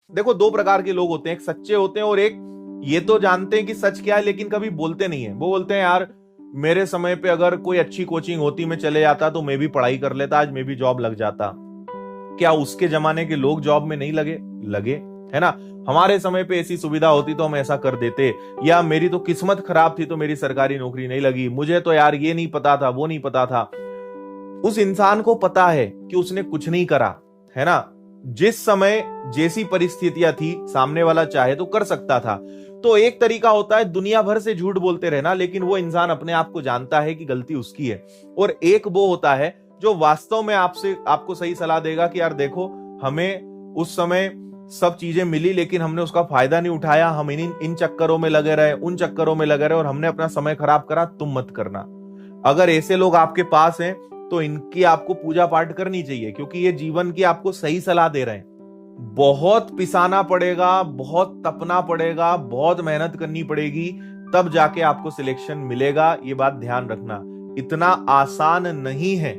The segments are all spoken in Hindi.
देखो, दो प्रकार के लोग होते हैं, एक सच्चे होते हैं और एक ये तो जानते हैं कि सच क्या है लेकिन कभी बोलते नहीं है। वो बोलते हैं यार मेरे समय पे अगर कोई अच्छी कोचिंग होती मैं चले जाता तो मैं भी पढ़ाई कर लेता, आज मैं भी जॉब लग जाता। क्या उसके जमाने के लोग जॉब में नहीं लगे? लगे, है ना। हमारे समय पे ऐसी सुविधा होती तो हम ऐसा कर देते। या मेरी तो किस्मत खराब थी तो मेरी सरकारी नौकरी नहीं लगी, मुझे तो यार ये नहीं पता था, वो नहीं पता था। उस इंसान को पता है कि उसने कुछ नहीं करा, है ना। जिस समय जैसी परिस्थितियां थी, सामने वाला चाहे तो कर सकता था। तो एक तरीका होता है दुनिया भर से झूठ बोलते रहना, लेकिन वो इंसान अपने आप को जानता है कि गलती उसकी है। और एक वो होता है जो वास्तव में आपको सही सलाह देगा कि यार देखो, हमें उस समय सब चीजें मिली लेकिन हमने उसका फायदा नहीं उठाया, हम इन चक्करों में लगे रहे, उन चक्करों में लगे रहे और हमने अपना समय खराब करा, तुम मत करना। अगर ऐसे लोग आपके पास हैं तो इनकी आपको पूजा पाठ करनी चाहिए, क्योंकि ये जीवन की आपको सही सलाह दे रहे हैं। बहुत पिसाना पड़ेगा, बहुत तपना पड़ेगा, बहुत मेहनत करनी पड़ेगी, तब जाके आपको सिलेक्शन मिलेगा। ये बात ध्यान रखना, इतना आसान नहीं है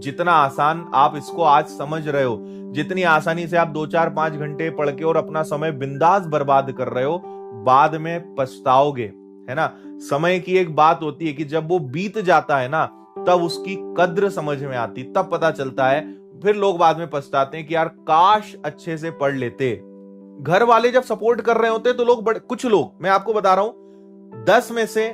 जितना आसान आप इसको आज समझ रहे हो। जितनी आसानी से आप 2-4-5 घंटे पढ़ के और अपना समय बिंदास बर्बाद कर रहे हो, बाद में पछताओगे, है ना। समय की एक बात होती है कि जब वो बीत जाता है ना, तब उसकी कद्र समझ में आती, तब पता चलता है। फिर लोग बाद में पछताते हैं कि यार काश अच्छे से पढ़ लेते। घर वाले जब सपोर्ट कर रहे होते तो कुछ लोग, मैं आपको बता रहा हूं, 10 में से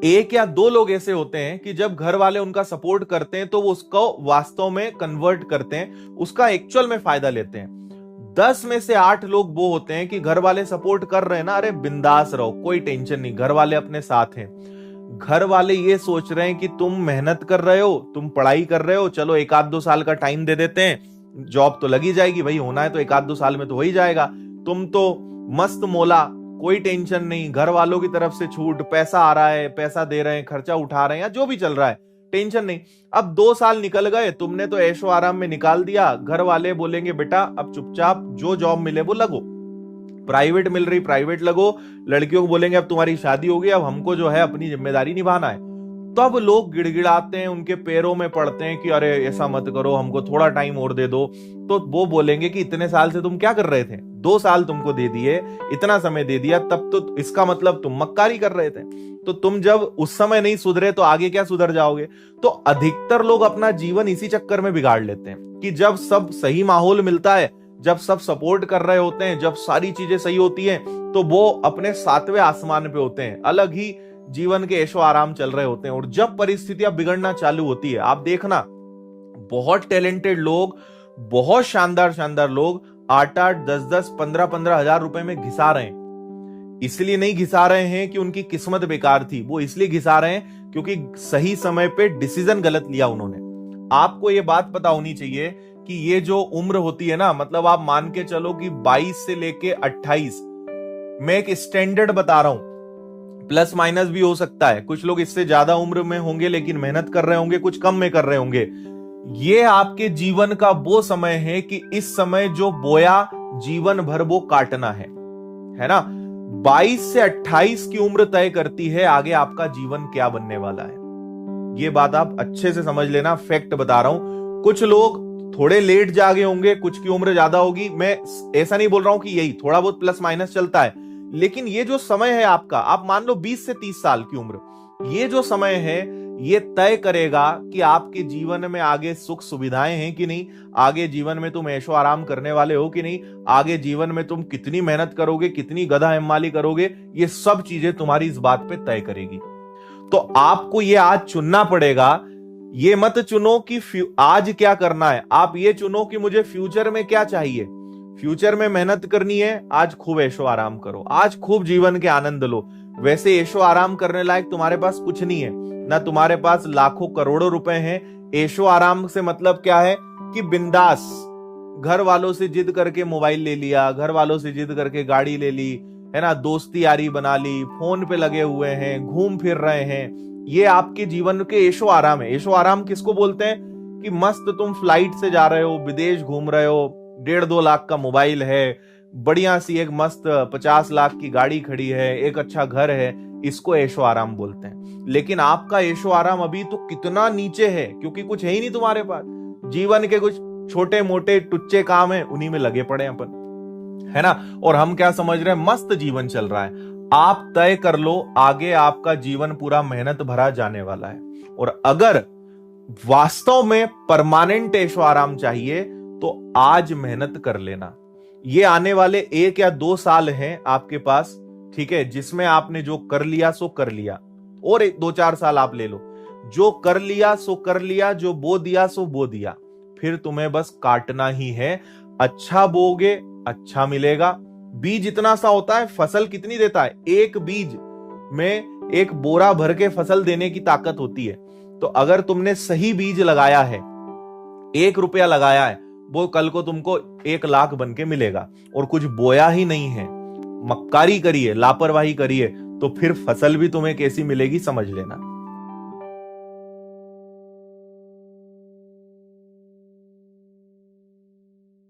1 या 2 लोग ऐसे होते हैं कि जब घर वाले उनका सपोर्ट करते हैं तो वो उसको वास्तव में कन्वर्ट करते हैं, उसका एक्चुअल में फायदा लेते हैं। 10 में से 8 लोग वो होते हैं कि घर वाले सपोर्ट कर रहे हैं ना, अरे बिंदास रहो, कोई टेंशन नहीं, घर वाले अपने साथ हैं। घर वाले ये सोच रहे हैं कि तुम मेहनत कर रहे हो, तुम पढ़ाई कर रहे हो, चलो 1-2 साल का टाइम दे देते हैं, जॉब तो लगी जाएगी भाई, होना है तो 1-2 साल में तो हो ही जाएगा। तुम तो मस्त मौला, कोई टेंशन नहीं, घर वालों की तरफ से छूट, पैसा आ रहा है, पैसा दे रहे हैं, खर्चा उठा रहे हैं, या जो भी चल रहा है, टेंशन नहीं। अब 2 साल निकल गए, तुमने तो ऐशो आराम में निकाल दिया। घर वाले बोलेंगे बेटा अब चुपचाप जो जॉब मिले वो लगो, प्राइवेट मिल रही प्राइवेट लगो। लड़कियों को बोलेंगे अब तुम्हारी शादी होगी, अब हमको जो है अपनी जिम्मेदारी निभाना है। तब लोग गिड़गिड़ाते हैं, उनके पैरों में पड़ते हैं कि अरे ऐसा मत करो, हमको थोड़ा टाइम और दे दो। तो वो बोलेंगे कि इतने साल से तुम क्या कर रहे थे, 2 साल तुमको दे दिए, इतना समय दे दिया, तब तो इसका मतलब तुम मक्कारी कर रहे थे। तो तुम जब उस समय नहीं सुधरे तो आगे क्या सुधर जाओगे। तो अधिकतर लोग अपना जीवन इसी चक्कर में बिगाड़ लेते हैं कि जब सब सही माहौल मिलता है, जब सब सपोर्ट कर रहे होते हैं, जब सारी चीजें सही होती हैं, तो वो अपने 7वें आसमान पे होते हैं, अलग ही जीवन के ऐशो आराम चल रहे होते हैं। और जब परिस्थितियां बिगड़ना चालू होती है, आप देखना बहुत टैलेंटेड लोग, बहुत शानदार शानदार लोग 8-8, 10-10, 15-15 हजार रुपए में घिसा रहे हैं। इसलिए नहीं घिसा रहे हैं कि उनकी किस्मत बेकार थी, वो इसलिए घिसा रहे हैं क्योंकि सही समय पे डिसीजन गलत लिया उन्होंने। आपको ये बात पता होनी चाहिए कि ये जो उम्र होती है ना, मतलब आप मान के चलो कि 22 से लेके 28, मैं एक स्टैंडर्ड बता रहा हूं, प्लस माइनस भी हो सकता है। कुछ लोग इससे ज्यादा उम्र में होंगे लेकिन मेहनत कर रहे होंगे, कुछ कम में कर रहे होंगे। ये आपके जीवन का वो समय है कि इस समय जो बोया जीवन भर वो काटना है ना। 22 से 28 की उम्र तय करती है आगे आपका जीवन क्या बनने वाला है। ये बात आप अच्छे से समझ लेना, फैक्ट बता रहा हूं। कुछ लोग थोड़े लेट जागे होंगे, कुछ की उम्र ज्यादा होगी, मैं ऐसा नहीं बोल रहा हूं कि यही थोड़ा बहुत प्लस माइनस चलता है, लेकिन ये जो समय है आपका, आप मान लो 20 से 30 साल की उम्र, ये जो समय है ये तय करेगा कि आपके जीवन में आगे सुख सुविधाएं हैं कि नहीं, आगे जीवन में तुम ऐशो आराम करने वाले हो कि नहीं, आगे जीवन में तुम कितनी मेहनत करोगे, कितनी गधा हिमाली करोगे। ये सब चीजें तुम्हारी इस बात पे तय करेगी। तो आपको ये आज चुनना पड़ेगा। ये मत चुनो कि आज क्या करना है, आप ये चुनो कि मुझे फ्यूचर में क्या चाहिए। फ्यूचर में मेहनत करनी है, आज खूब ऐशो आराम करो, आज खूब जीवन के आनंद लो। वैसे ऐशो आराम करने लायक तुम्हारे पास कुछ नहीं है, ना तुम्हारे पास लाखों करोड़ों रुपए हैं। ऐशो आराम से मतलब क्या है कि बिंदास, घर वालों से जिद करके मोबाइल ले लिया, घर वालों से जिद करके गाड़ी ले ली, है ना, दोस्ती यारी बना ली, फोन पे लगे हुए हैं, घूम फिर रहे हैं, ये आपके जीवन के ऐशो आराम है। ऐशो आराम किसको बोलते हैं कि मस्त तुम फ्लाइट से जा रहे हो, विदेश घूम रहे हो, 1.5-2 लाख का मोबाइल है, बढ़िया सी एक मस्त 50 लाख की गाड़ी खड़ी है, एक अच्छा घर है, इसको ऐशो आराम बोलते हैं। लेकिन आपका ऐशो आराम अभी तो कितना नीचे है, क्योंकि कुछ है ही नहीं तुम्हारे पास। जीवन के कुछ छोटे मोटे टुच्चे काम है, उन्हीं में लगे पड़े अपन। है ना। और हम क्या समझ रहे हैं, मस्त जीवन चल रहा है। आप तय कर लो, आगे आपका जीवन पूरा मेहनत भरा जाने वाला है। और अगर वास्तव में परमानेंट ऐशो आराम चाहिए तो आज मेहनत कर लेना। ये आने वाले 1 या 2 साल हैं आपके पास, ठीक है, जिसमें आपने जो कर लिया सो कर लिया। और 2-4 साल आप ले लो, जो कर लिया सो कर लिया, जो बो दिया सो बो दिया। फिर तुम्हें बस काटना ही है। अच्छा बोगे अच्छा मिलेगा। बीज इतना सा होता है, फसल कितनी देता है? एक बीज में 1 बोरा भर के फसल देने की ताकत होती है। तो अगर तुमने सही बीज लगाया है, 1 रुपया लगाया है, वो कल को तुमको 1 लाख बन के मिलेगा। और कुछ बोया ही नहीं है, मक्कारी करिए, लापरवाही करिए, तो फिर फसल भी तुम्हें कैसी मिलेगी समझ लेना।